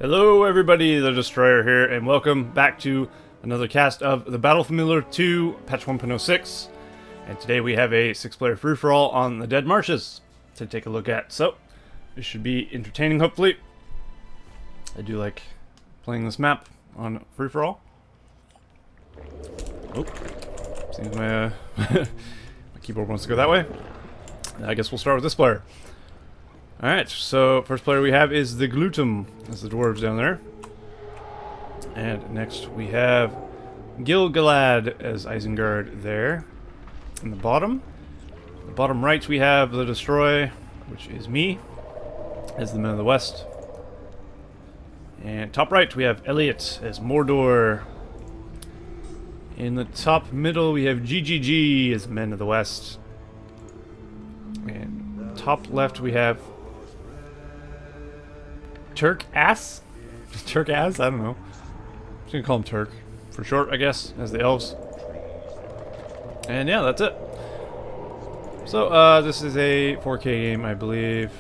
Hello everybody, the Destroyer here, and welcome back to another cast of the BFME II, patch 1.06. And today we have a 6-player free-for-all on the Dead Marshes to take a look at. So, it should be entertaining, hopefully. I do like playing this map on free-for-all. Oh, seems my, my keyboard wants to go that way. I guess we'll start with this player. Alright, so first player we have is the Glutum. That's the Dwarves down there. And next we have Gil-galad as Isengard there. In the bottom right we have TheDestroy, which is me, as the Men of the West. And top right we have Elliot as Mordor. In the top middle we have GGG as Men of the West. And top left we have Turk-ass? Turk-ass? I don't know. I'm just gonna call him Turk for short, I guess, as the Elves. And yeah, that's it. So, this is a 4K game, I believe,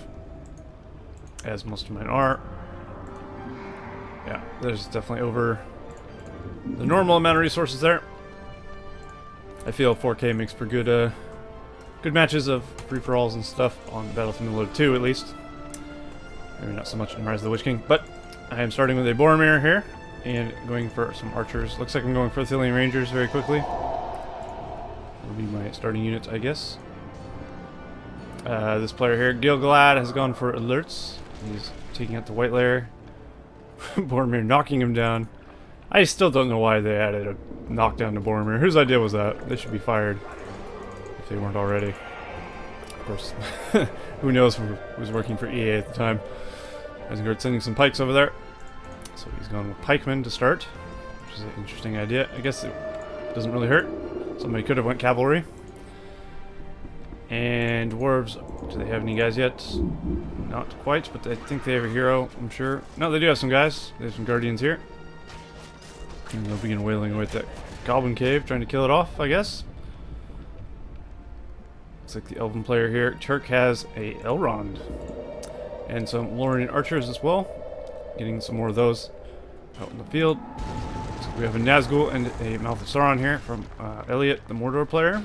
as most of mine are. Yeah, there's definitely over the normal amount of resources there. I feel 4K makes for good, good matches of free-for-alls and stuff on BFME II, at least. Maybe not so much in Rise of the Witch King, but I am starting with a Boromir here and going for some archers. Looks like I'm going for Ithilien Rangers very quickly. That'll be my starting unit, I guess. This player here, Gil-galad, has gone for alerts. He's taking out the white layer. Boromir knocking him down. I still don't know why they added a knockdown to Boromir. Whose idea was that? They should be fired if they weren't already. Of course, who knows who was working for EA at the time. Isengard sending some pikes over there. So he's gone with pikemen to start, which is an interesting idea. I guess it doesn't really hurt. Somebody could have went cavalry. And dwarves, do they have any guys yet? Not quite, but I think they have a hero, I'm sure. No, they do have some guys. They have some guardians here. And they'll begin wailing away at that goblin cave, trying to kill it off, I guess. Looks like the elven player here. Turk has a Elrond. And some Lorien archers as well. Getting some more of those out in the field. So we have a Nazgul and a Mouth of Sauron here from Elliot, the Mordor player.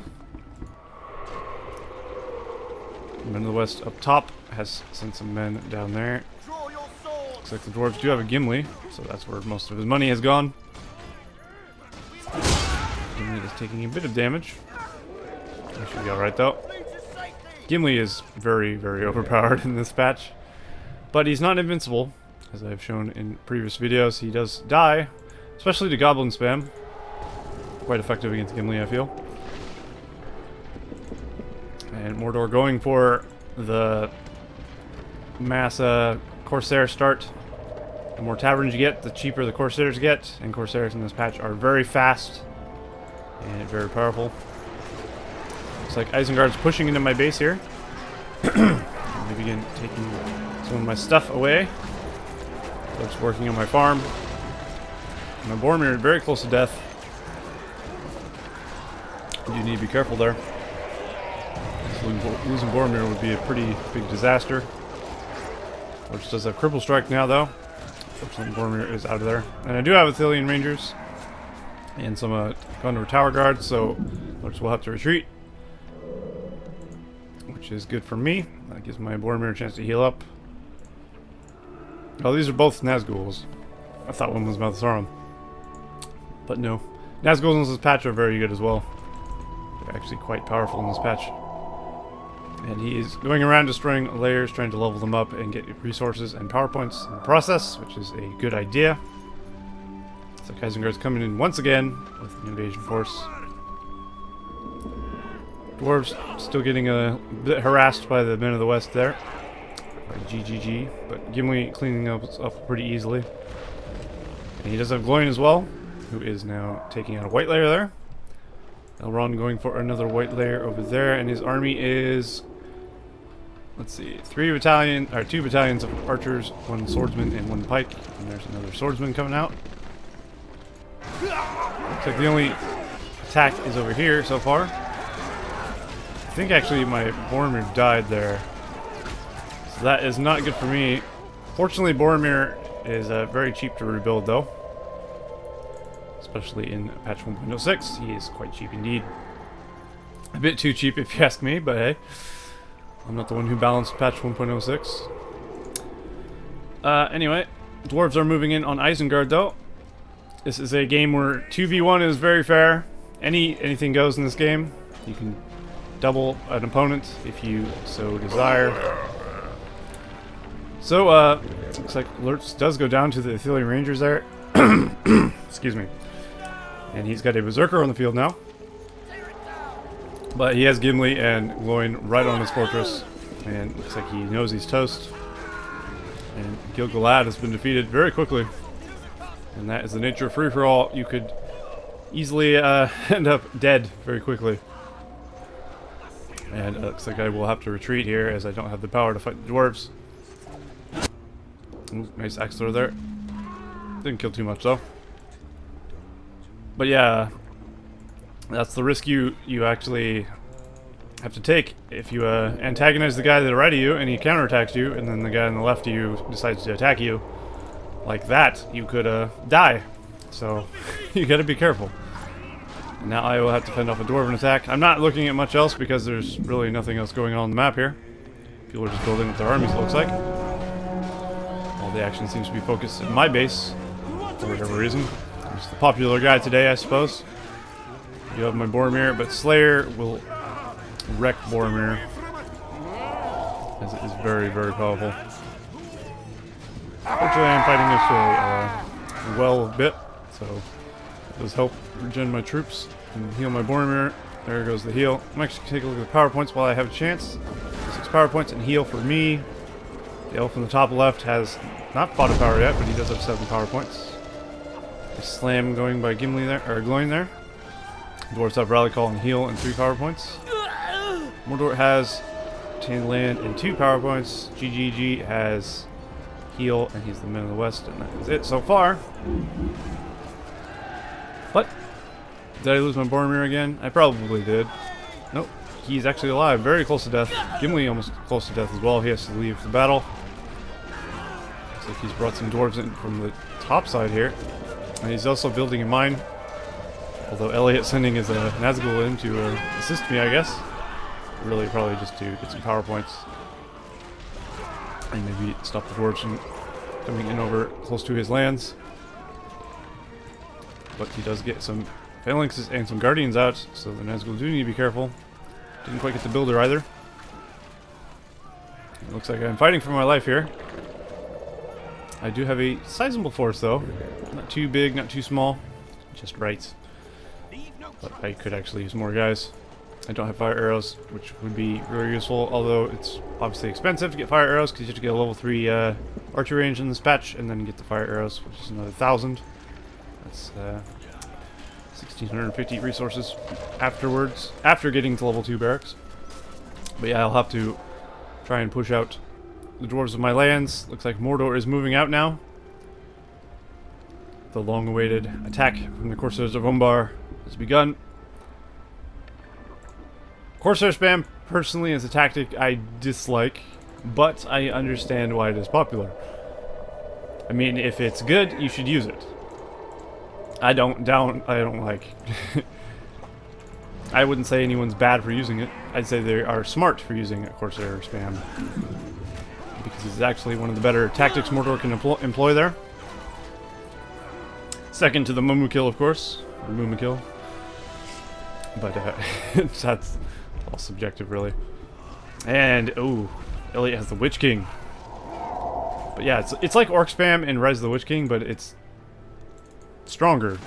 Men of the West up top has sent some men down there. Looks like the dwarves do have a Gimli, so that's where most of his money has gone. Gimli is taking a bit of damage. That should be alright though. Gimli is very, very overpowered in this patch. But he's not invincible, as I've shown in previous videos. He does die, especially to goblin spam. Quite effective against Gimli, I feel. And Mordor going for the mass Corsair start. The more taverns you get, the cheaper the Corsairs get. And Corsairs in this patch are very fast and very powerful. Looks like Isengard's pushing into my base here. Let me begin taking some of my stuff away. Looks working on my farm. My Boromir is very close to death. You do need to be careful there. Losing Boromir would be a pretty big disaster. Which does have Cripple Strike now, though. Fortunately, Boromir is out of there. And I do have Ithilien Rangers. And some Gondor Tower Guards, so Lords will have to retreat. Which is good for me. That gives my Boromir a chance to heal up. Oh, these are both Nazguls. I thought one was Mouth of Sauron. But no. Nazguls in this patch are very good as well. They're actually quite powerful in this patch. And he is going around destroying layers, trying to level them up and get resources and power points in the process, which is a good idea. So Isengard's coming in once again with an invasion force. Dwarves still getting a bit harassed by the Men of the West there. By GGG, but Gimli cleaning up pretty easily. And he does have Gloin as well, who is now taking out a white layer there. Elrond going for another white layer over there, and his army is, let's see, 2 battalions of archers, 1 swordsman, and 1 pike. And there's another swordsman coming out. Looks like the only attack is over here so far. I think actually my Boromir died there. So that is not good for me. Fortunately, Boromir is very cheap to rebuild, though. Especially in patch 1.06. He is quite cheap indeed. A bit too cheap if you ask me, but hey. I'm not the one who balanced patch 1.06. Anyway, Dwarves are moving in on Isengard, though. This is a game where 2v1 is very fair. Anything goes in this game. You can double an opponent if you so desire. So, looks like alerts does go down to the Athelian Rangers there. Excuse me. And he's got a Berserker on the field now. But he has Gimli and Gloin right on his fortress. And looks like he knows he's toast. And Gil-galad has been defeated very quickly. And that is the nature of free-for-all. You could easily end up dead very quickly. And it looks like I will have to retreat here as I don't have the power to fight the Dwarves. Ooh, nice axe throw there. Didn't kill too much though. But yeah, that's the risk you actually have to take if you antagonize the guy to the right of you and he counterattacks you, and then the guy on the left of you decides to attack you. Like that, you could die. So you gotta be careful. And now I will have to fend off a Dwarven attack. I'm not looking at much else because there's really nothing else going on the map here. People are just building up their armies, it looks like. All the action seems to be focused in my base for whatever reason. I'm just the popular guy today, I suppose. You have my Boromir, but Slayer will wreck Boromir, as it is very, very powerful. Fortunately, I'm fighting this for well a bit, so it does help regen my troops and heal my Boromir. There goes the heal. I'm actually take a look at the power points while I have a chance. 6 power points and heal for me. The elf on the top left has not fought a power yet, but he does have 7 power points. A slam going by Gimli there, or Gloin there. Dwarves have Rally Call and heal and 3 power points. Mordor has Tainted Land and 2 power points. GGG has heal, and he's the man of the west, and that is it so far. What? Did I lose my Boromir again? I probably did. Nope. He's actually alive, very close to death. Gimli almost close to death as well. He has to leave the battle. Looks like he's brought some dwarves in from the top side here. And he's also building a mine. Although Elliot sending his Nazgul in to assist me, I guess. Really probably just to get some power points. And maybe stop the dwarves from coming in over close to his lands. But he does get some phalanxes and some guardians out, so the Nazgul do need to be careful. Didn't quite get the builder either. It looks like I'm fighting for my life here. I do have a sizable force though. Not too big, not too small. Just right. But I could actually use more guys. I don't have fire arrows, which would be very useful, although it's obviously expensive to get fire arrows because you have to get a level 3 archery range in this patch and then get the fire arrows, which is another 1,000. That's 1,650 resources afterwards, after getting to level 2 barracks. But yeah, I'll have to try and push out the dwarves of my lands. Looks like Mordor is moving out now. The long-awaited attack from the Corsairs of Umbar has begun. Corsair spam, personally, is a tactic I dislike, but I understand why it is popular. I mean, if it's good, you should use it. I don't like... I wouldn't say anyone's bad for using it. I'd say they are smart for using a Corsair spam. Because it's actually one of the better tactics Mordor can employ there. Second to the Mumu kill, of course. Or Muma kill. But that's all subjective, really. And, ooh, Elliot has the Witch King. But yeah, it's like Orc spam in Rise of the Witch King, but it's stronger,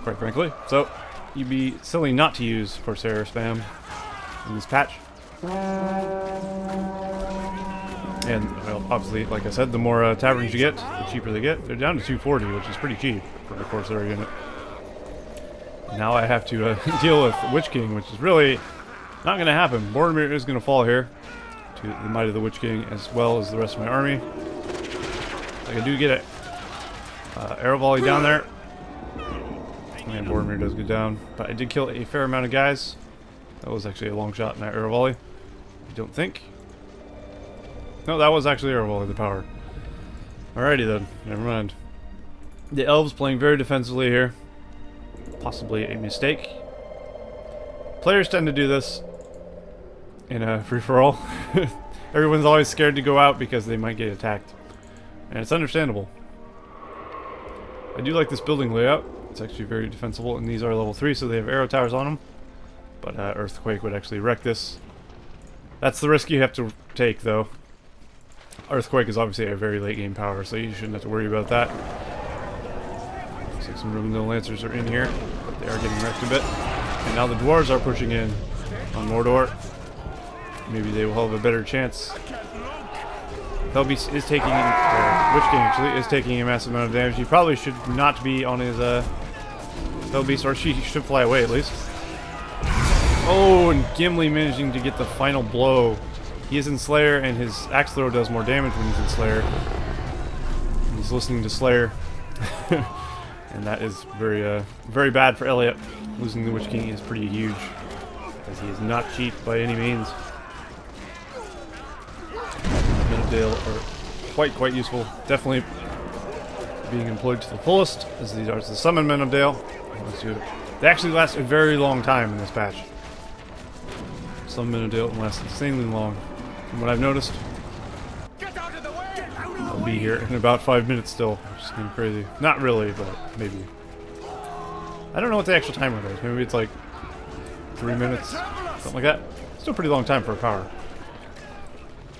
quite frankly. So, you'd be silly not to use Corsair spam in this patch. And, well, obviously, like I said, the more taverns you get, the cheaper they get. They're down to 240, which is pretty cheap for a Corsair unit. Now I have to deal with Witch King, which is really not going to happen. Boromir is going to fall here to the might of the Witch King, as well as the rest of my army. Like I do get a arrow volley down there. And Boromir does go down. But I did kill a fair amount of guys. That was actually a long shot in that arrow volley. I don't think. No, that was actually arrow volley, the power. Alrighty then, never mind. The Elves playing very defensively here. Possibly a mistake. Players tend to do this in a free-for-all. Everyone's always scared to go out because they might get attacked. And it's understandable. I do like this building layout. It's actually very defensible, and these are level 3, so they have arrow towers on them. But Earthquake would actually wreck this. That's the risk you have to take, though. Earthquake is obviously a very late game power, so you shouldn't have to worry about that. Looks like some Rivendell Lancers are in here, but they are getting wrecked a bit. And now the Dwarves are pushing in on Mordor. Maybe they will have a better chance. Felbeast is taking, Witch King actually, is taking a massive amount of damage. He probably should not be on his Felbeast, or she should fly away at least. Oh, and Gimli managing to get the final blow. He is in Slayer, and his axe throw does more damage when he's in Slayer. He's listening to Slayer. And that is very, very bad for Elliot. Losing the Witch King is pretty huge, as he is not cheap by any means. Dale are quite useful. Definitely being employed to the fullest, as these are the Summon Men of Dale. They actually last a very long time in this patch. Summon Men of Dale last insanely long, from what I've noticed. I'll be here in about 5 minutes still, which is kind of crazy. Not really, but maybe. I don't know what the actual timer is. Maybe it's like 3 minutes, something like that. Still a pretty long time for a power.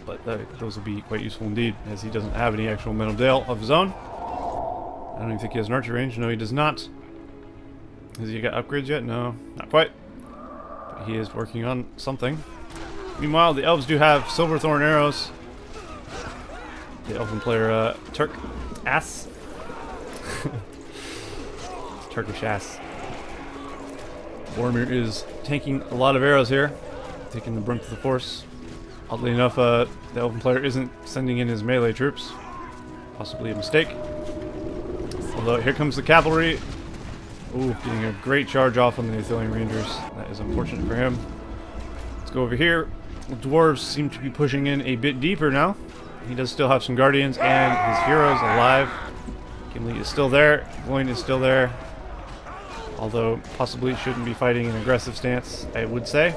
But those will be quite useful indeed, as he doesn't have any actual Men of Dale of his own. I don't even think he has an archer range. No, he does not. Has he got upgrades yet? No, not quite. But he is working on something. Meanwhile, the Elves do have Silverthorn arrows. The Elven player, Turk ass. Turkish ass. Boromir is tanking a lot of arrows here, taking the brunt of the force. Oddly enough, the Elven player isn't sending in his melee troops. Possibly a mistake. Although, here comes the cavalry. Ooh, getting a great charge off on the Athelian Rangers. That is unfortunate for him. Let's go over here. The Dwarves seem to be pushing in a bit deeper now. He does still have some Guardians and his heroes alive. Gimli is still there. Gloin is still there. Although, possibly shouldn't be fighting an aggressive stance, I would say.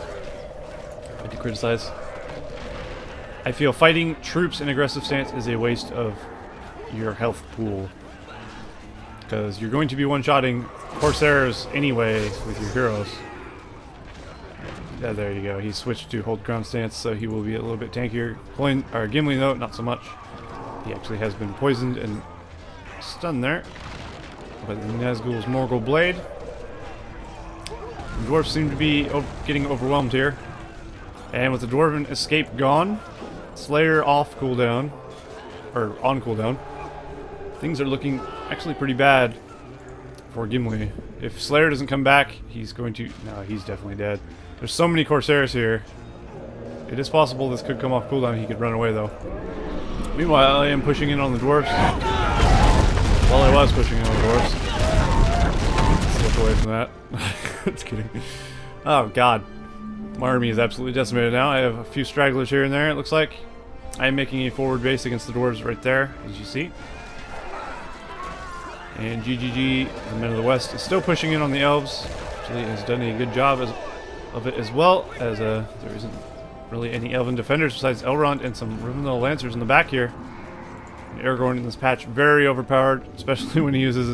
I do criticize. I feel fighting troops in aggressive stance is a waste of your health pool. Because you're going to be one-shotting Corsairs anyway with your heroes. Yeah, there you go. He switched to hold ground stance, so he will be a little bit tankier. Gimli, though, not so much. He actually has been poisoned and stunned there. But the Nazgul's Morgul Blade. The Dwarves seem to be getting overwhelmed here. And with the Dwarven escape gone, Slayer off cooldown, or on cooldown, things are looking actually pretty bad for Gimli. If Slayer doesn't come back, he's going to... No, he's definitely dead. There's so many Corsairs here. It is possible this could come off cooldown. He could run away, though. Meanwhile, I am pushing in on the Dwarves. Well, I was pushing in on the Dwarves. Let's look away from that. Just kidding. Oh, God. My army is absolutely decimated now. I have a few stragglers here and there, it looks like. I am making a forward base against the Dwarves right there, as you see. And GGG, the Men of the West, is still pushing in on the Elves. Actually has done a good job of it as well, as there isn't really any Elven defenders besides Elrond and some Rivendell Lancers in the back here. And Aragorn in this patch, very overpowered, especially when he uses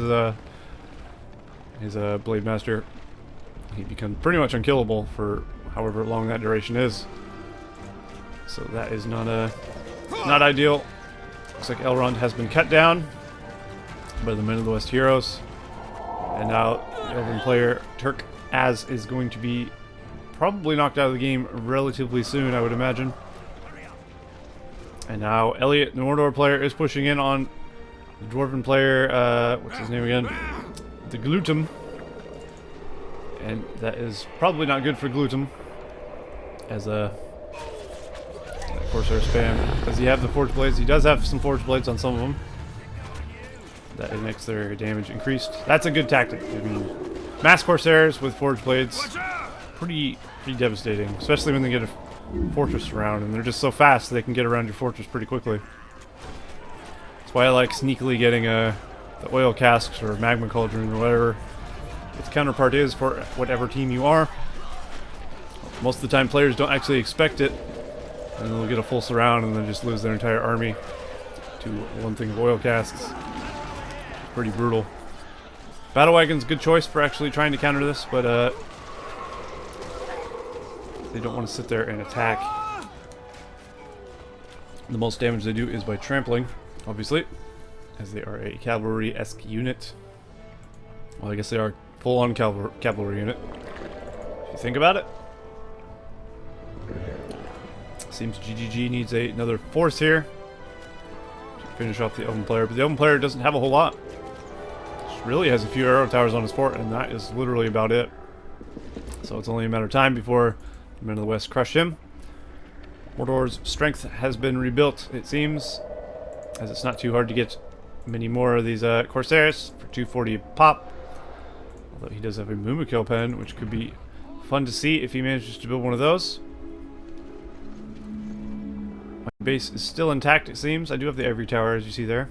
his Blade Master. He becomes pretty much unkillable for however long that duration is. So that is not ideal. Looks like Elrond has been cut down by the Men of the West heroes. And now the Elven player, Turk Az, is going to be probably knocked out of the game relatively soon, I would imagine. And now Elliot, the Mordor player, is pushing in on the Dwarven player, what's his name again? The Glutum. And that is probably not good for Glutum, as a Corsair spam. Does he have the Forge Blades? He does have some Forge Blades on some of them. That makes their damage increased. That's a good tactic. I mean, mass Corsairs with Forge Blades, pretty devastating, especially when they get a fortress around, and they're just so fast they can get around your fortress pretty quickly. why I like sneakily getting the oil casks or magma cauldron or whatever its counterpart is for whatever team you are. Most of the time players don't actually expect it, and they'll get a full surround and then just lose their entire army to one thing of oil casks. Pretty brutal. Battle Wagon's a good choice for actually trying to counter this, but they don't want to sit there and attack. The most damage they do is by trampling, obviously, as they are a cavalry-esque unit. Well, I guess they are full-on cavalry unit, if you think about it. Seems GGG needs another force here to finish off the Elven player, but the Elven player doesn't have a whole lot. Just really has a few arrow towers on his fort, and that is literally about it. So it's only a matter of time before the Men of the West crush him. Mordor's strength has been rebuilt, it seems, as it's not too hard to get many more of these Corsairs for 240 a pop. Although he does have a Mumakil pen, which could be fun to see if he manages to build one of those. My base is still intact, it seems. I do have the Ivory Tower, as you see there,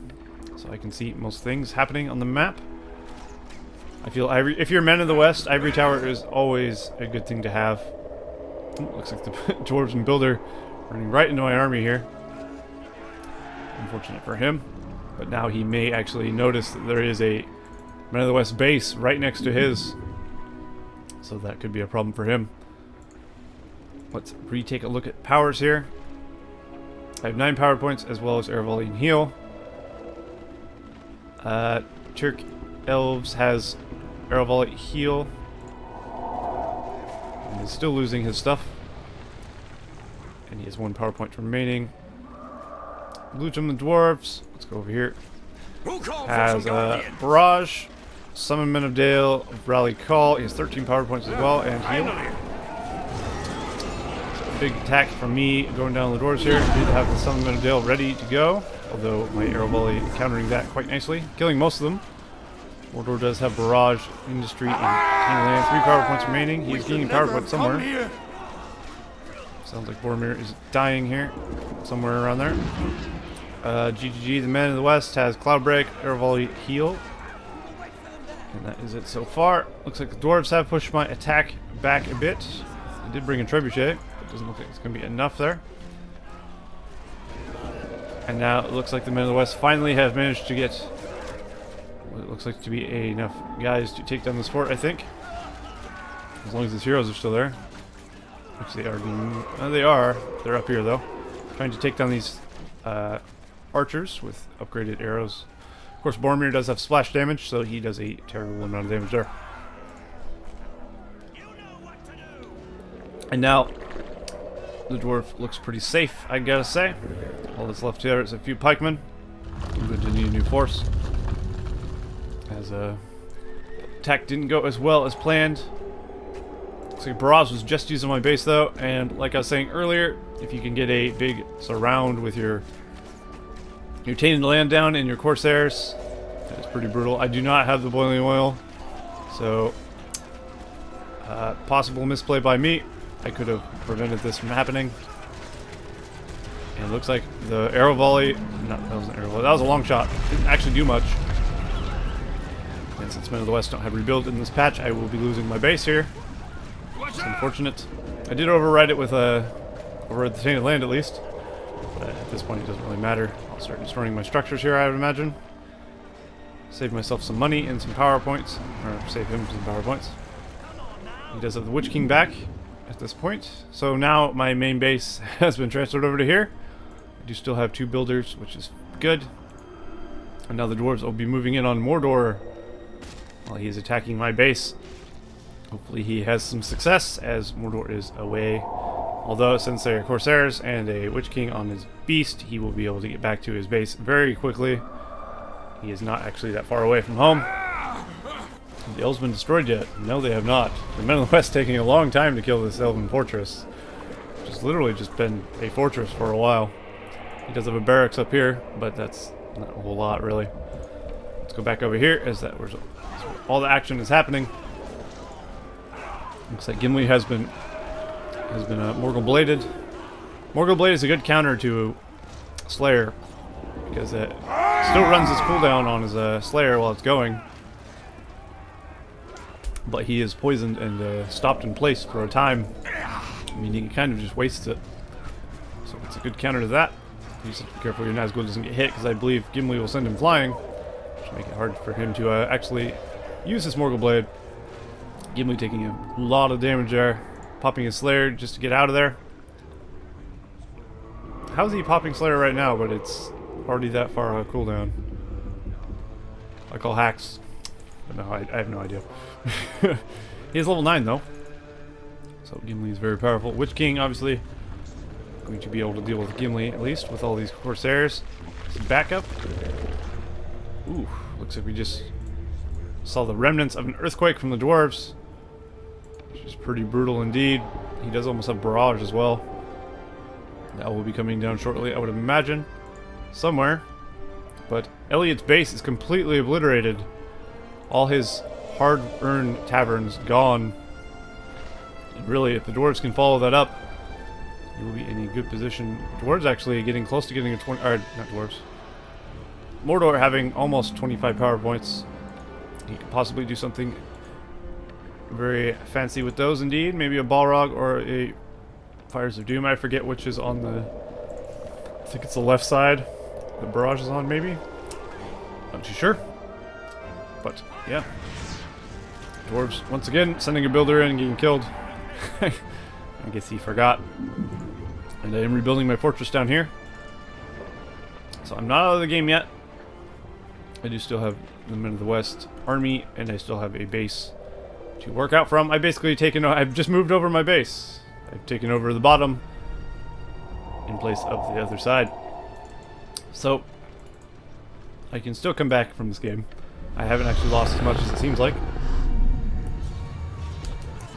so I can see most things happening on the map. I feel if you're Men of the West, Ivory Tower is always a good thing to have. Ooh, looks like the Dwarves builder running right into my army here. Unfortunate for him, but now he may actually notice that there is a Men of the West base right next to his, so that could be a problem for him. Let's retake a look at powers here. I have 9 power points as well as air volley and heal. Turk Elves has air volley heal. And he's still losing his stuff. And he has 1 power point remaining. Luchum the Dwarves, let's go over here, has Barrage, Summon Men of Dale, Rally Call. He has 13 power points as well, and heal. So big attack from me going down the Dwarves here. I did have the Summon Men of Dale ready to go, although my arrow volley countering that quite nicely, killing most of them. Mordor does have Barrage, Industry, and King Land. 3 power points remaining. He's gaining power points somewhere. Sounds like Boromir is dying here, somewhere around there. GGG, the Men of the West has Cloud Break, Air Volley, Heal. And that is it so far. Looks like the Dwarves have pushed my attack back a bit. I did bring a Trebuchet, but it doesn't look like it's going to be enough there. And now it looks like the Men of the West finally have managed to get what it looks like to be enough guys to take down this fort, I think. As long as his heroes are still there. Which they are being... they are. They're up here, though. Trying to take down these archers with upgraded arrows. Of course, Boromir does have splash damage, so he does a terrible amount of damage there. And now, the dwarf looks pretty safe, I gotta say. All that's left here is a few pikemen. I'm going to need a new force. As attack didn't go as well as planned. Looks like Barrage was just using my base though, and like I was saying earlier, if you can get a big surround with your tainted land down and your Corsairs, that is pretty brutal. I do not have the boiling oil, so possible misplay by me. I could have prevented this from happening. And it looks like the arrow volley, no, that wasn't arrow volley, that was a long shot. Didn't actually do much. And since Men of the West don't have rebuild in this patch, I will be losing my base here. It's unfortunate. I did override it with override the tainted land at least. But at this point it doesn't really matter. I'll start destroying my structures here, I would imagine. Save myself some money and some power points. Or save him some power points. He does have the Witch King back at this point. So now my main base has been transferred over to here. I do still have 2 builders, which is good. And now the dwarves will be moving in on Mordor while he is attacking my base. Hopefully he has some success as Mordor is away. Although since there are Corsairs and a Witch King on his beast, he will be able to get back to his base very quickly. He is not actually that far away from home. Have the Elves been destroyed yet? No, they have not. The Men of the West taking a long time to kill this Elven fortress. Which has literally just been a fortress for a while. He does have a barracks up here, but that's not a whole lot really. Let's go back over here as that was all the action is happening. Looks like Gimli has been Morgul Bladed. Morgul Blade is a good counter to Slayer because it still runs his cooldown on his Slayer while it's going. But he is poisoned and stopped in place for a time. I mean, he kind of just wastes it. So it's a good counter to that. You just have to be careful your Nazgul doesn't get hit, because I believe Gimli will send him flying, which will make it hard for him to actually use his Morgul Blade. Gimli taking a lot of damage there, popping his Slayer just to get out of there. How's he popping Slayer right now, but it's already that far cooldown? I call hacks. But no, I have no idea. He is level 9 though. So Gimli is very powerful. Witch King, obviously, going to be able to deal with Gimli, at least, with all these Corsairs. Some backup. Ooh, looks like we just saw the remnants of an earthquake from the Dwarves, which is pretty brutal indeed. He does almost have barrage as well. That will be coming down shortly, I would imagine, somewhere. But Elliot's base is completely obliterated. All his hard-earned taverns gone. And really, if the Dwarves can follow that up, he will be in a good position. Dwarves actually getting close to getting a 20... Or, not Dwarves. Mordor having almost 25 power points. He could possibly do something very fancy with those indeed. Maybe a Balrog or a Fires of Doom. I forget which is on the... I think it's the left side. The barrage is on, maybe? Not too sure. But, yeah. Dwarves, once again, sending a builder in and getting killed. I guess he forgot. And I am rebuilding my fortress down here. So I'm not out of the game yet. I do still have the Men of the West army, and I still have a base to work out from. I've just moved over my base. I've taken over the bottom in place of the other side. So I can still come back from this game. I haven't actually lost as much as it seems like.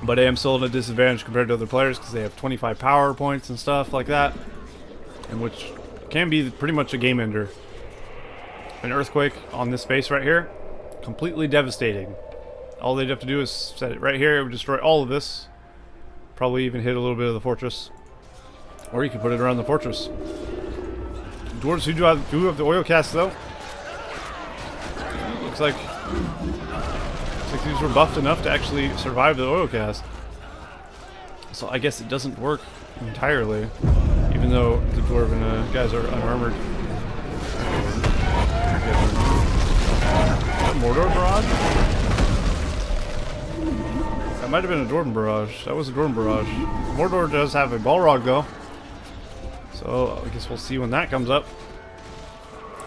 But I am still at a disadvantage compared to other players because they have 25 power points and stuff like that. And which can be pretty much a game ender. An earthquake on this base right here, completely devastating. All they'd have to do is set it right here. It would destroy all of this. Probably even hit a little bit of the fortress. Or you can put it around the fortress. Dwarves who do have the oil cast though. Looks like these were buffed enough to actually survive the oil cast. So I guess it doesn't work entirely, even though the dwarven guys are unarmored. Mordor barrage? That might have been a Dwarven barrage. That was a Dwarven barrage. Mordor does have a Balrog though, so I guess we'll see when that comes up.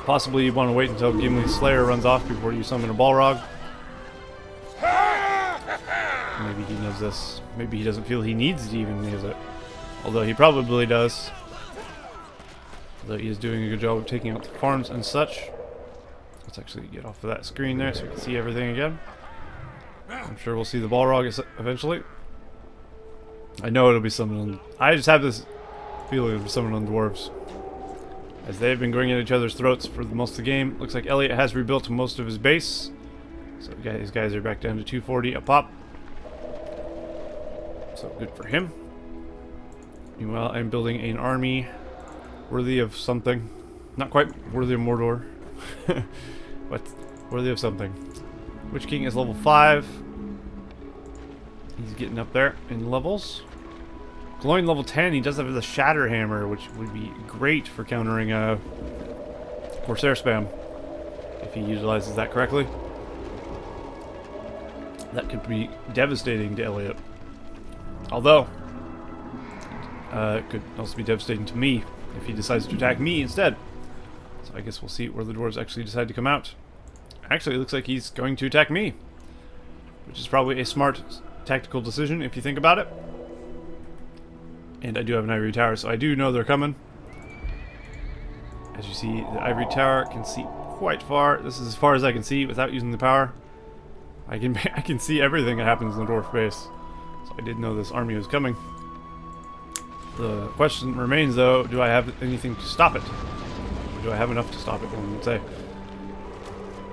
Possibly you want to wait until Gimli's Slayer runs off before you summon a Balrog. Maybe he knows this. Maybe he doesn't feel he needs to even use it. Although he probably does. Although he is doing a good job of taking out the farms and such. Let's actually get off of that screen there so we can see everything again. I'm sure we'll see the Balrog eventually. I know it'll be summoned on... I just have this feeling it'll be summoned on Dwarves, as they've been going at each other's throats for most of the game. Looks like Elliot has rebuilt most of his base. So these guys are back down to 240 a pop. So good for him. Meanwhile, I'm building an army worthy of something. Not quite worthy of Mordor. But worthy of something. Witch King is level 5. He's getting up there in levels. Glowing level 10, he does have the Shatter Hammer, which would be great for countering Corsair spam, if he utilizes that correctly. That could be devastating to Elliot. Although, it could also be devastating to me if he decides to attack me instead. So I guess we'll see where the dwarves actually decide to come out. Actually, it looks like he's going to attack me, which is probably a smart tactical decision if you think about it. And I do have an ivory tower, so I do know they're coming. As you see, the ivory tower can see quite far. This is as far as I can see without using the power. I can see everything that happens in the dwarf base. So I did know this army was coming. The question remains, though, do I have anything to stop it? Or do I have enough to stop it, one would say.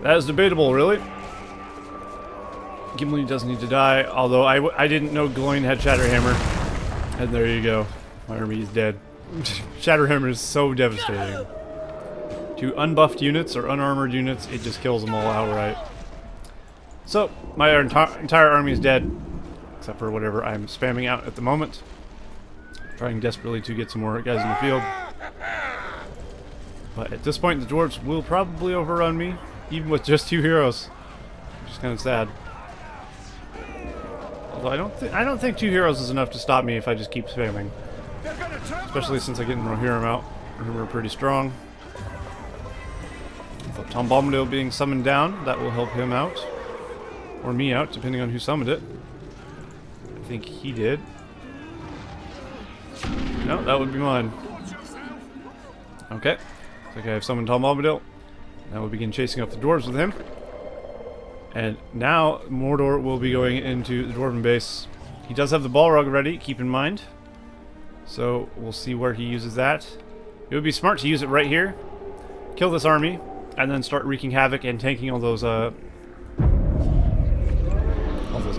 That is debatable, really. Gimli does need to die, although I didn't know Gloin had Shatterhammer. And there you go. My army is dead. Shatterhammer is so devastating. To unbuffed units or unarmored units, it just kills them all outright. So, my entire army is dead, except for whatever I'm spamming out at the moment. Trying desperately to get some more guys in the field. But at this point, the dwarves will probably overrun me, even with just 2 heroes, which is kind of sad. Although I don't think 2 heroes is enough to stop me if I just keep spamming. Especially since I get Rohirrim out. Rohirrim are pretty strong. But Tom Bombadil being summoned down, that will help him out. Or me out, depending on who summoned it. I think he did. No, that would be mine. Okay. Looks like I have summoned Tom Bombadil. Now we'll begin chasing up the dwarves with him. And now Mordor will be going into the dwarven base. He does have the Balrog ready, keep in mind. So we'll see where he uses that. It would be smart to use it right here. Kill this army, and then start wreaking havoc and tanking all those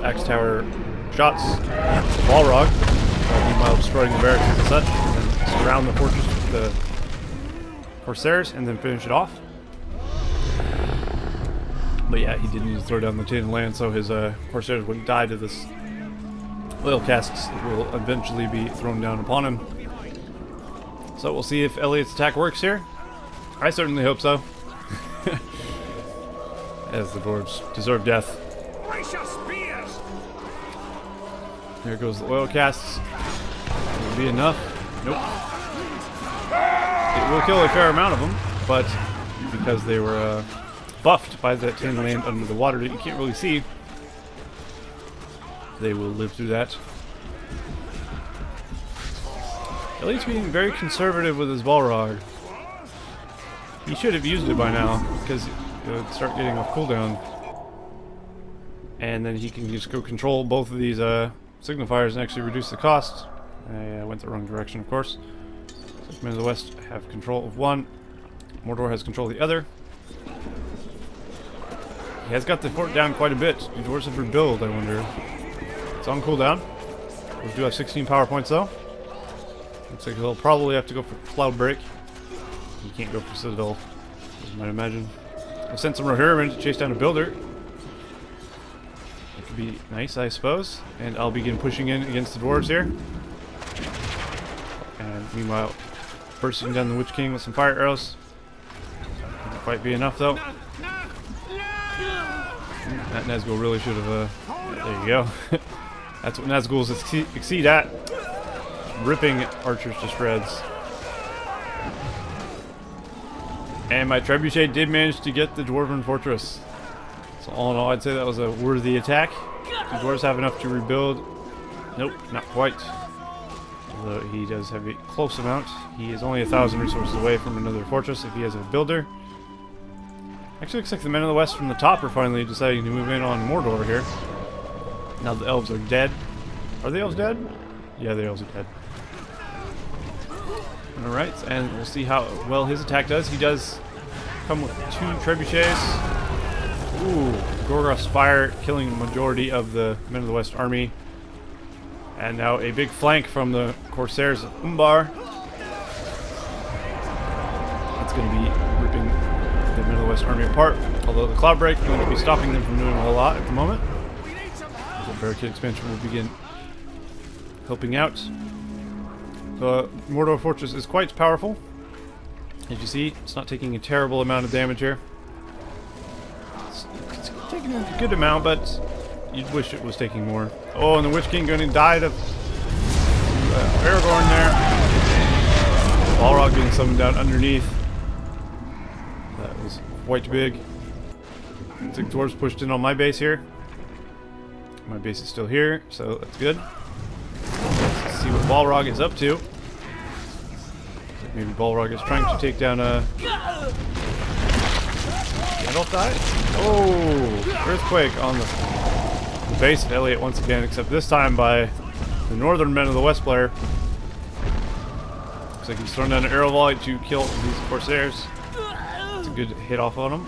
axe tower shots. Balrog, meanwhile destroying the barracks and such, and then surround the fortress with the Corsairs, and then finish it off. But yeah, he did need to throw down the chain of land so his Corsairs wouldn't die to this oil casks that will eventually be thrown down upon him. So we'll see if Elliot's attack works here. I certainly hope so. As the dwarves deserve death. There goes the oil casks. Will be enough. Nope. It will kill a fair amount of them, but because they were buffed by that tin land under the water that you can't really see, they will live through that. Elliot's being very conservative with his Balrog. He should have used it by now, because it would start getting off cooldown. And then he can just go control both of these signifiers and actually reduce the cost. I went the wrong direction, of course. So Men of the West have control of one. Mordor has control of the other. He has got the fort down quite a bit. The dwarves have rebuild, I wonder. It's on cooldown. We do have 16 power points though. Looks like he'll probably have to go for Cloud Break. He can't go for Citadel, as you might imagine. I'll send some Rohirrim to chase down a builder. That could be nice, I suppose. And I'll begin pushing in against the dwarves here. And meanwhile, bursting down the Witch King with some fire arrows. Won't quite be enough though. That Nazgul really should have, there you go. That's what Nazguls exceed at. Ripping archers to shreds. And my trebuchet did manage to get the dwarven fortress. So all in all, I'd say that was a worthy attack. The dwarves have enough to rebuild. Nope, not quite. Although he does have a close amount. He is only 1,000 resources away from another fortress if he has a builder. Actually looks like the Men of the West from the top are finally deciding to move in on Mordor here. Now the elves are dead. Are the elves dead? Yeah, the elves are dead. Alright, and we'll see how well his attack does. He does come with 2 trebuchets. Ooh, Gorgoth Spire killing the majority of the Men of the West army. And now a big flank from the Corsairs of Umbar. That's going to be ripping the Men of the West army apart. Although the Cloud Break is going to be stopping them from doing a whole lot at the moment. The barricade expansion will begin helping out. The Mordor Fortress is quite powerful. As you see, it's not taking a terrible amount of damage here. It's taking a good amount, but you'd wish it was taking more. Oh, and the Witch King going to die to Aragorn there. Balrog being summoned down underneath. That was quite big. Looks like dwarves pushed in on my base here. My base is still here, so that's good. Let's see what Balrog is up to. Maybe Balrog is trying to take down a... Gandalf died? Oh! Earthquake on the base of Elliot once again, except this time by the Northern Men of the West player. Looks like he's thrown down an arrow volley to kill these Corsairs. That's a good hit off on him.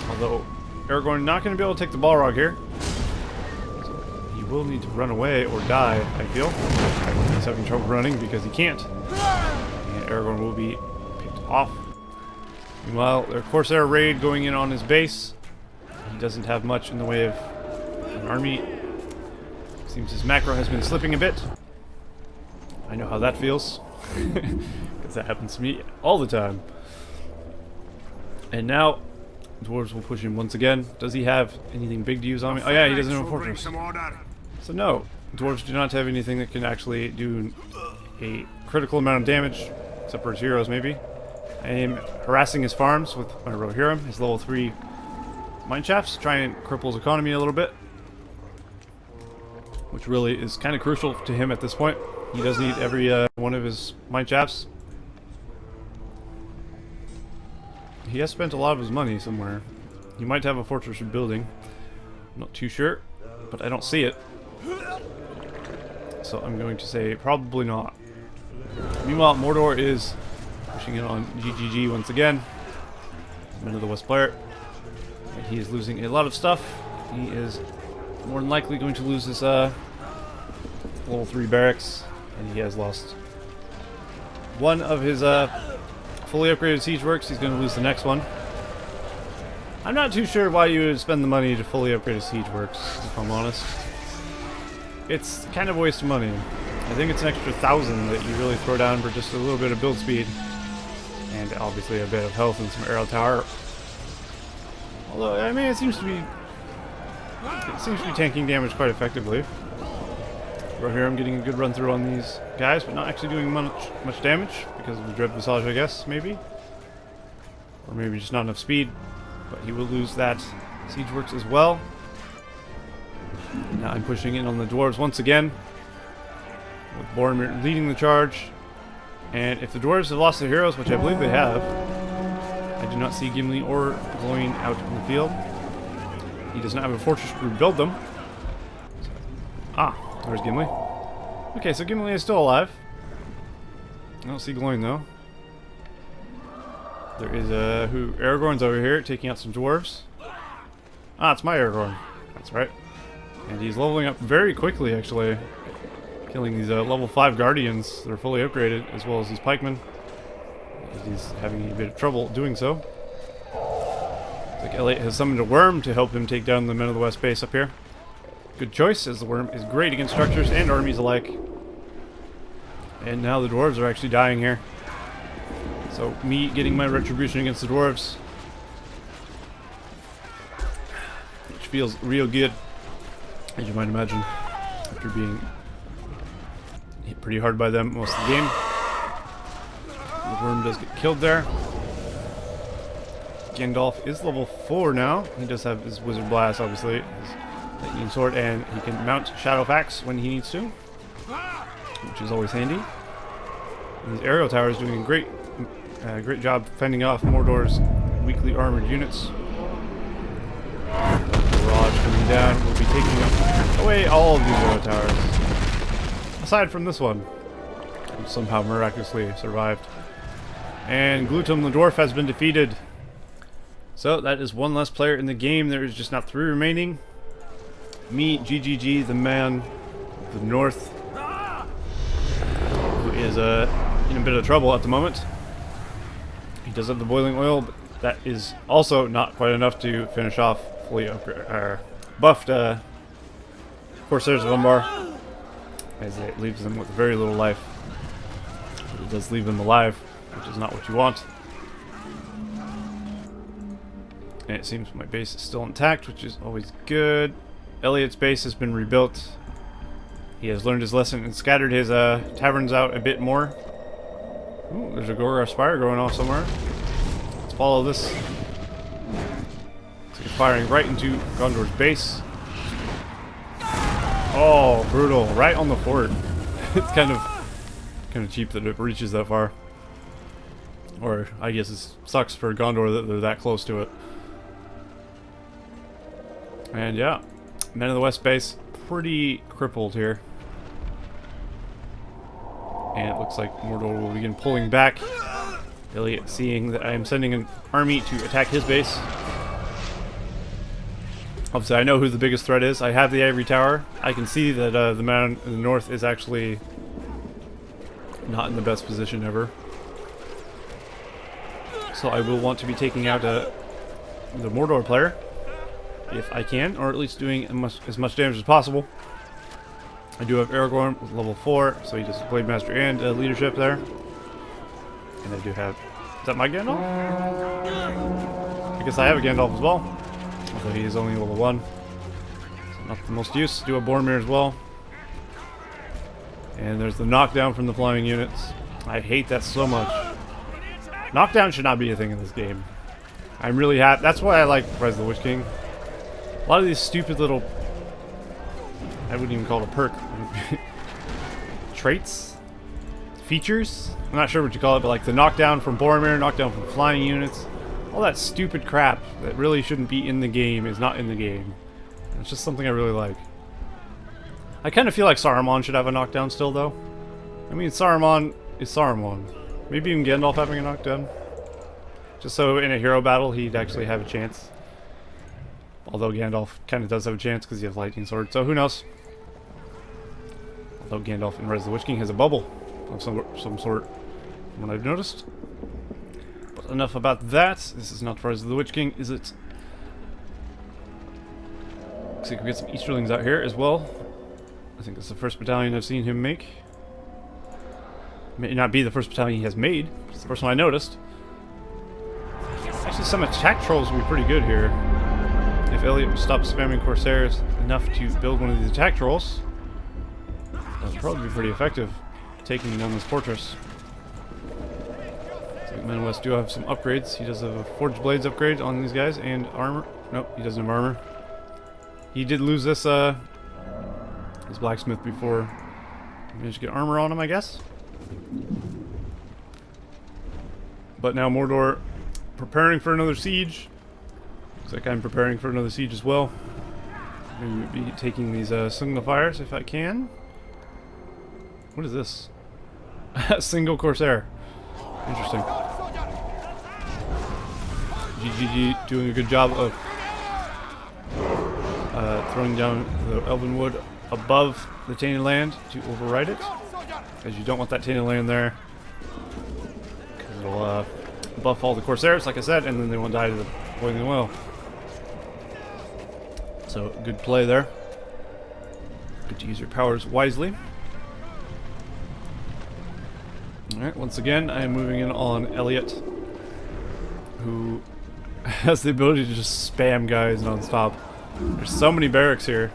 Although Aragorn not going to be able to take the Balrog here. Will need to run away or die, I feel. He's having trouble running because he can't. And Aragorn will be picked off. Meanwhile, their Corsair raid going in on his base. He doesn't have much in the way of an army. Seems his macro has been slipping a bit. I know how that feels. Because that happens to me all the time. And now, Dwarves will push him once again. Does he have anything big to use on me? Oh yeah, he doesn't have a fortress. So no, Dwarves do not have anything that can actually do a critical amount of damage, except for his heroes maybe. I am harassing his farms with my Rohirrim, his level 3 mine shafts, try and cripple his economy a little bit. Which really is kind of crucial to him at this point. He does need every one of his mine shafts. He has spent a lot of his money somewhere. He might have a fortress rebuilding. I'm not too sure, but I don't see it. So I'm going to say probably not. Meanwhile, Mordor is pushing it on GGG once again. Men of the West player. And he is losing a lot of stuff. He is more than likely going to lose his level 3 barracks. And he has lost one of his fully upgraded siege works. He's going to lose the next one. I'm not too sure why you would spend the money to fully upgrade a siege works, if I'm honest. It's kind of a waste of money. I think it's an extra 1,000 that you really throw down for just a little bit of build speed. And obviously a bit of health and some arrow tower. Although, I mean, it seems to be tanking damage quite effectively. Rohirrim getting a good run through on these guys, but not actually doing much damage because of the Dread Visage, I guess, maybe. Or maybe just not enough speed. But he will lose that siege works as well. Now I'm pushing in on the Dwarves once again, with Boromir leading the charge. And if the Dwarves have lost their heroes, which I believe they have, I do not see Gimli or Gloin out in the field. He does not have a fortress to rebuild them. Ah, there's Gimli. Okay, so Gimli is still alive. I don't see Gloin though. There is Aragorn's over here taking out some dwarves. Ah, it's my Aragorn. That's right. And he's leveling up very quickly, actually. Killing these level 5 guardians that are fully upgraded, as well as these pikemen. He's having a bit of trouble doing so. Looks like Elliot has summoned a worm to help him take down the Men of the West base up here. Good choice, as the worm is great against structures and armies alike. And now the dwarves are actually dying here. So me getting my retribution against the dwarves, which feels real good, as you might imagine, after being hit pretty hard by them most of the game. The worm does get killed there. Gandalf is level 4 now. He does have his Wizard Blast, obviously, his Lightning Sword, and he can mount Shadowfax when he needs to, which is always handy. And his Arrow Tower is doing a great job fending off Mordor's weakly armored units. Barrage coming down will be taking away all of these Arrow Towers. Aside from this one, who somehow miraculously survived. And Glutum the Dwarf has been defeated. So that is one less player in the game. There is just not 3 remaining. Me, GGG, the man of the North, who is in a bit of trouble at the moment. He does have the boiling oil, but that is also not quite enough to finish off fully buffed Corsairs of Umbar, as it leaves them with very little life. But it does leave them alive, which is not what you want. And it seems my base is still intact, which is always good. Elliot's base has been rebuilt. He has learned his lesson and scattered his taverns out a bit more. Ooh, there's a Gorgar Spire going off somewhere. Let's follow this. It's firing right into Gondor's base. Oh, brutal! Right on the fort. It's kind of cheap that it reaches that far. Or I guess it sucks for Gondor that they're that close to it. And yeah, Men of the West base pretty crippled here. And it looks like Mordor will begin pulling back. Elliot, seeing that I am sending an army to attack his base. Obviously, I know who the biggest threat is. I have the Ivory Tower. I can see that the man in the north is actually not in the best position ever. So I will want to be taking out the Mordor player, if I can, or at least doing as much damage as possible. I do have Aragorn with level 4, so he does Blade Master and leadership there. And I do have... Is that my Gandalf? I guess I have a Gandalf as well, although he is only level 1. So not the most use. Do a Boromir as well. And there's the knockdown from the flying units. I hate that so much. Knockdown should not be a thing in this game. I'm really happy. That's why I like Rise of the Witch King. A lot of these stupid little... I wouldn't even call it a perk. Traits? Features? I'm not sure what you call it, but like the knockdown from Boromir, knockdown from flying units. All that stupid crap that really shouldn't be in the game is not in the game. It's just something I really like. I kind of feel like Saruman should have a knockdown still, though. I mean, Saruman is Saruman. Maybe even Gandalf having a knockdown. Just so in a hero battle, he'd actually have a chance. Although Gandalf kind of does have a chance because he has lightning sword, so who knows? Although Gandalf in Rise of the Witch King has a bubble of some sort, from what I've noticed. But enough about that. This is not Rise of the Witch King, is it? Looks like we get some Easterlings out here as well. I think that's the first battalion I've seen him make. May not be the first battalion he has made. It's the first one I noticed. Actually, some attack trolls would be pretty good here. If Elliot would stop spamming Corsairs enough to build one of these attack trolls, that would probably be pretty effective, taking down this fortress. So Man West do have some upgrades. He does have a Forged Blades upgrade on these guys, and armor. Nope, he doesn't have armor. He did lose this blacksmith before he managed to get armor on him, I guess. But now Mordor preparing for another siege. Looks like I'm preparing for another siege as well. I'm going to be taking these signifiers if I can. What is this? Single Corsair. Interesting. GGG doing a good job of throwing down the Elven Wood above the Tainted Land to override it. Because you don't want that Tainted Land there. Because it'll buff all the Corsairs, like I said, and then they won't die to the boiling oil. So, good play there. Good to use your powers wisely. Alright, once again, I am moving in on Elliot, who has the ability to just spam guys non-stop. There's so many barracks here.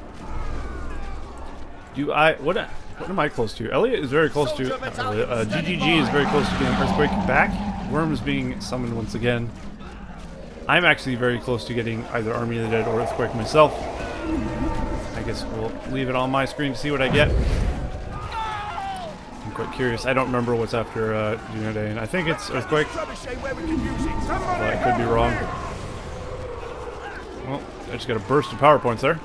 What am I close to? Elliot is very close to... GGG is very close to getting Earthquake back. Worm is being summoned once again. I'm actually very close to getting either Army of the Dead or Earthquake myself. I guess we'll leave it on my screen to see what I get. I'm quite curious. I don't remember what's after Dunedain. I think it's Earthquake. But I could be wrong. Well, I just got a burst of power points there.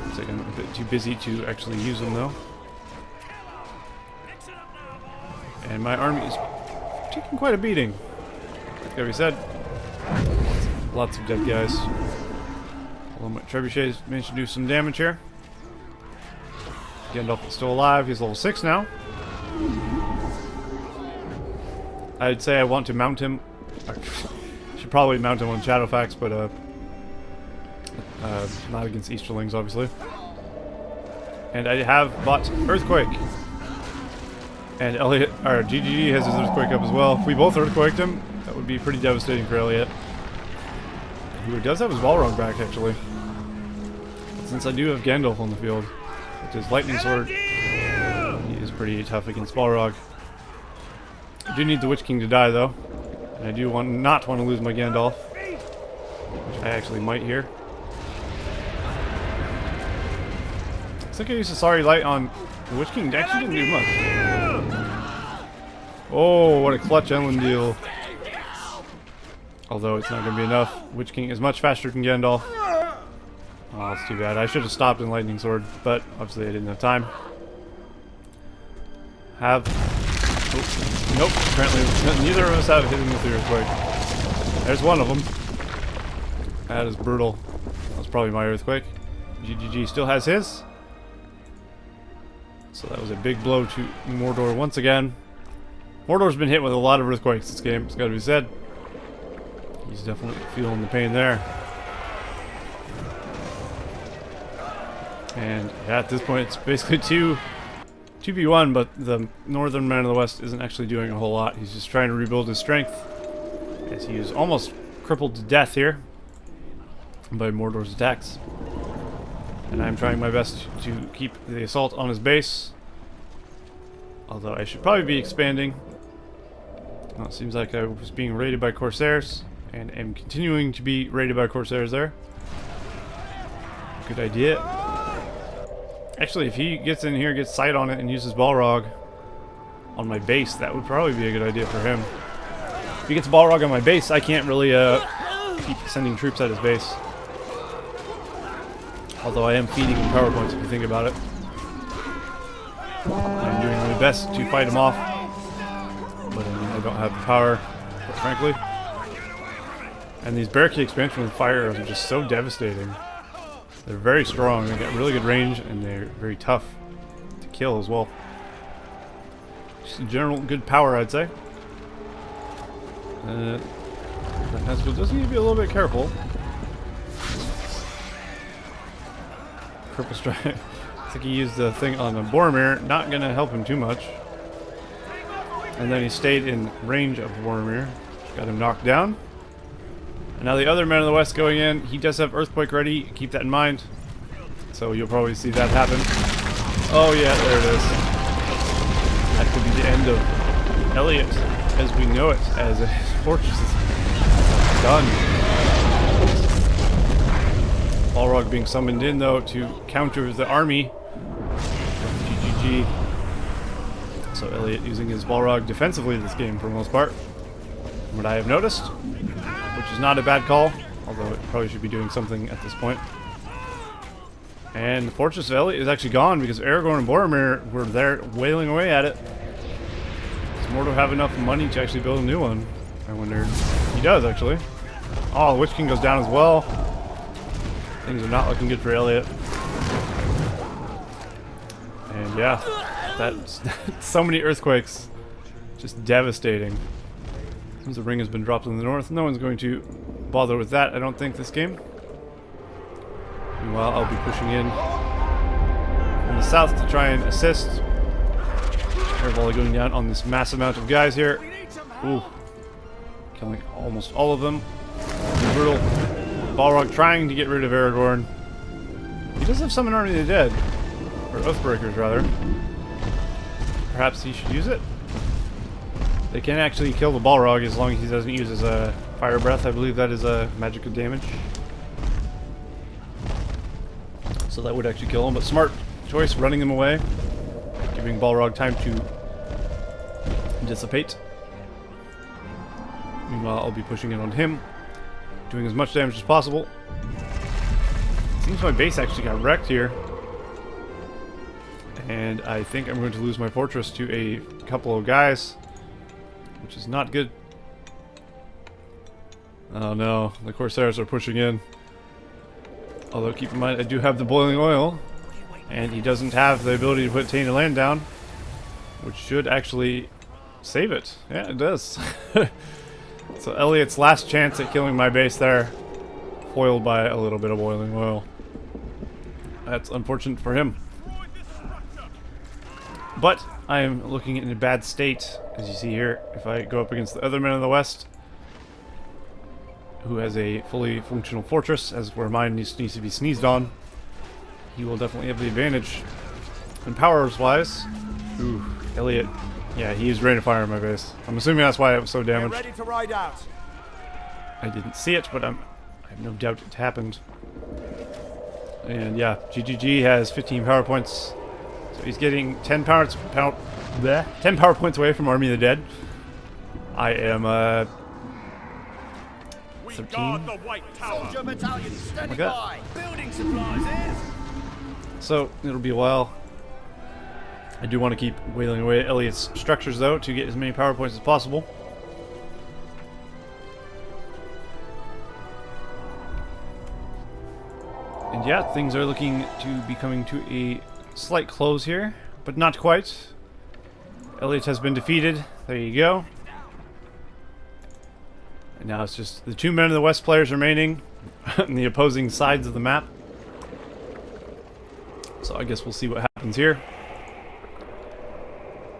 Looks like I'm a bit too busy to actually use them though. And my army is taking quite a beating. Like we said, lots of dead guys. Although my trebuchets managed to do some damage here. Gandalf is still alive. He's level 6 now. I'd say I want to mount him. I should probably mount him on Shadowfax, but not against Easterlings, obviously. And I have bought Earthquake. And Elliot, or GGG has his Earthquake up as well. If we both Earthquaked him, that would be pretty devastating for Elliot. Who does have his Balrog back, actually. But since I do have Gandalf on the field, with his Lightning Sword, he is pretty tough against Balrog. I do need the Witch King to die, though. And I do not want to lose my Gandalf. Which I actually might here. Looks like I used a Sorry Light on the Witch King. Actually didn't do much. Oh, what a clutch Elendil. Although it's not going to be enough. Witch King is much faster than Gandalf. Oh, that's too bad. I should have stopped in Lightning Sword, but obviously I didn't have time. Oh, nope. Apparently neither of us have hit him with the Earthquake. There's one of them. That is brutal. That was probably my Earthquake. GGG still has his. So that was a big blow to Mordor once again. Mordor's been hit with a lot of earthquakes this game, it's gotta be said. He's definitely feeling the pain there. And yeah, at this point it's basically 2v1, but the northern man of the west isn't actually doing a whole lot. He's just trying to rebuild his strength, as he is almost crippled to death here by Mordor's attacks. And I'm trying my best to keep the assault on his base. Although I should probably be expanding. Well, it seems like I was being raided by Corsairs, and am continuing to be raided by Corsairs there. Good idea. Actually, if he gets in here, gets sight on it, and uses Balrog on my base, that would probably be a good idea for him. If he gets Balrog on my base, I can't really keep sending troops at his base. Although I am feeding him power points if you think about it. I'm doing my best to fight him off. But I mean, I don't have the power, quite frankly. And these barricade expansion with fire are just so devastating. They're very strong, they get really good range, and they're very tough to kill as well. Just in general, good power, I'd say. Nazgul does need to be a little bit careful. Purple Strike. I think he used the thing on the Boromir, not going to help him too much. And then he stayed in range of Boromir. Got him knocked down. And now the other man of the west going in, he does have Earthquake ready, keep that in mind. So you'll probably see that happen. Oh yeah, there it is. That could be the end of Elliot as we know it, as his fortress is done. Balrog being summoned in though to counter the army. GGG. So Elliot using his Balrog defensively this game for the most part. From what I have noticed. Which is not a bad call, although it probably should be doing something at this point. And the Fortress of Elliot is actually gone because Aragorn and Boromir were there wailing away at it. Does Mordor have enough money to actually build a new one? I wonder. He does, actually. Oh, the Witch King goes down as well. Things are not looking good for Elliot. And yeah, that's so many earthquakes. Just devastating. Since the ring has been dropped in the north, no one's going to bother with that, I don't think, this game. Meanwhile, I'll be pushing in from the south to try and assist. Air volley going down on this massive amount of guys here. Ooh. Killing almost all of them. Brutal. Balrog trying to get rid of Aragorn. He does have Summon Army of the Dead. Or Oathbreakers, rather. Perhaps he should use it? They can actually kill the Balrog as long as he doesn't use his Fire Breath. I believe that is a magical damage. So that would actually kill him, but smart choice, running him away. Giving Balrog time to dissipate. Meanwhile, I'll be pushing in on him. Doing as much damage as possible. Seems my base actually got wrecked here. And I think I'm going to lose my fortress to a couple of guys. Which is not good. Oh no, the Corsairs are pushing in. Although keep in mind, I do have the boiling oil. And he doesn't have the ability to put Tainted Land down. Which should actually save it. Yeah, it does. So Elliot's last chance at killing my base there. Foiled by a little bit of boiling oil. That's unfortunate for him. But I am looking in a bad state, as you see here. If I go up against the other men of the west, who has a fully functional fortress, as where mine needs to be sneezed on, he will definitely have the advantage. And powers-wise, ooh, Elliot, yeah, he is ready to fire on my base. I'm assuming that's why it was so damaged. Ready to ride out. I didn't see it, but I have no doubt it happened. And yeah, GGG has 15 power points. So he's getting 10 power points away from Army of the Dead. I am 13. Soldier battalion standing that. by. Building supplies in. So it'll be a while. I do want to keep wailing away at Elliot's structures though to get as many power points as possible. And yeah, things are looking to be coming to a slight close here, but not quite. Elliot has been defeated. There you go. And now it's just the 2 men of the West players remaining on the opposing sides of the map. So I guess we'll see what happens here.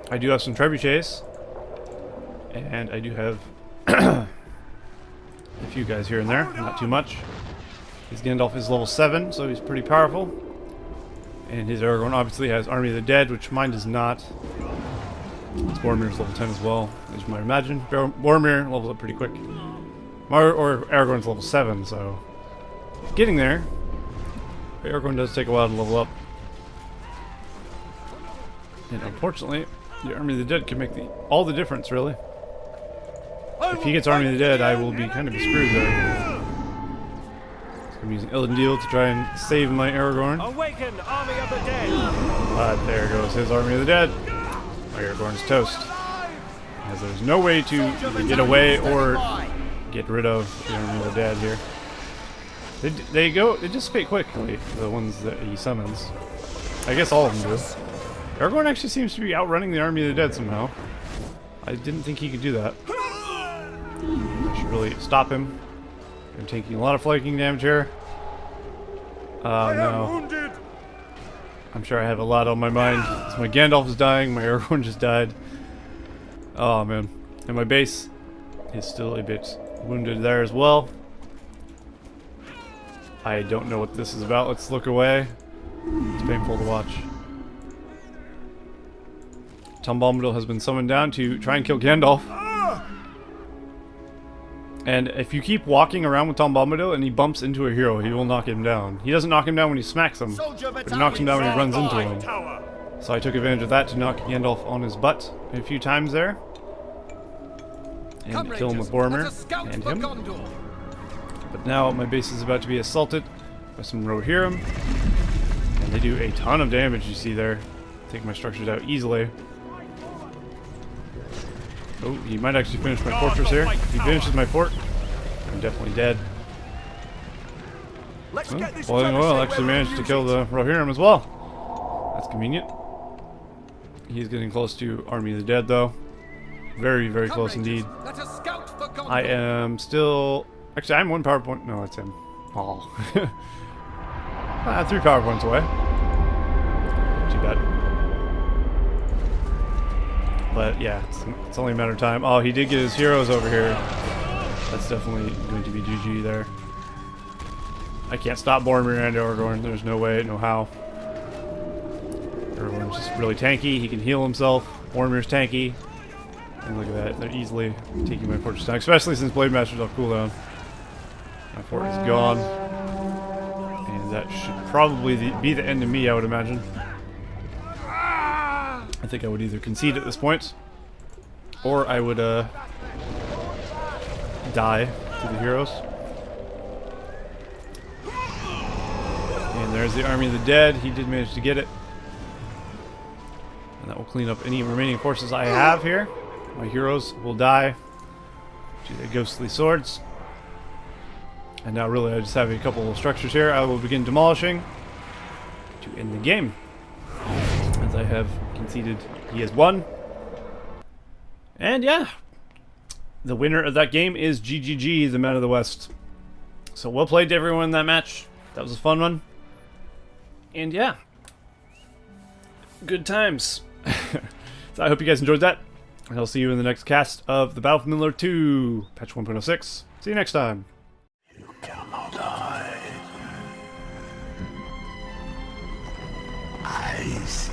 I do have some trebuchets. And I do have a few guys here and there, not too much. His Gandalf is level 7, so he's pretty powerful. And his Aragorn obviously has Army of the Dead, which mine does not. His Boromir's level 10 as well, as you might imagine. Boromir levels up pretty quick. Or Aragorn's level 7, so he's getting there. But Aragorn does take a while to level up. And unfortunately, the Army of the Dead can make all the difference, really. If he gets Army of the Dead, I will be kind of screwed there. I'm using Elendil to try and save my Aragorn. Awaken, Army of the Dead! But there goes his Army of the Dead. My Aragorn's toast. As there's no way to either get away or get rid of the Army of the Dead here. They dissipate quickly, the ones that he summons. I guess all of them do. Aragorn actually seems to be outrunning the Army of the Dead somehow. I didn't think he could do that. I should really stop him. I'm taking a lot of flanking damage here. Oh no. I'm sure I have a lot on my mind. So my Gandalf is dying, my Aragorn just died. Oh man. And my base is still a bit wounded there as well. I don't know what this is about. Let's look away. It's painful to watch. Tom Bombadil has been summoned down to try and kill Gandalf. And if you keep walking around with Tom Bombadil and he bumps into a hero, he will knock him down. He doesn't knock him down when he smacks him, but he knocks him down when he runs into him. So I took advantage of that to knock Gandalf on his butt a few times there. And kill him with Boromir and him. But now my base is about to be assaulted by some Rohirrim. And they do a ton of damage, you see there. Take my structures out easily. Oh, he might actually finish my fortress here. If he finishes my fort, I'm definitely dead. Boiling Oil actually managed to kill the Rohirrim as well. That's convenient. He's getting close to Army of the Dead, though. Very, very close indeed. I am still... Actually, I'm 1 power point... No, it's him. Oh. 3 power points away. Not too bad. But yeah, it's only a matter of time. Oh, he did get his heroes over here. That's definitely going to be GG there. I can't stop Boromir and Aragorn. There's no way, no how. Aragorn's just really tanky. He can heal himself. Boromir's tanky. And look at that. They're easily taking my fortress down. Especially since Blade Master's off cooldown. My fort is gone. And that should probably be the end of me, I would imagine. I think I would either concede at this point, or I would die to the heroes. And there's the Army of the Dead. He did manage to get it. And that will clean up any remaining forces I have here. My heroes will die to their ghostly swords. And now really I just have a couple of structures here I will begin demolishing to end the game. As I have conceded he has won. And yeah, the winner of that game is GGG, the Man of the West. So well played to everyone in that match. That was a fun one. And yeah, good times. So I hope you guys enjoyed that. And I'll see you in the next cast of the Battle for Middle-earth 2, patch 1.06. See you next time. You cannot hide. I see.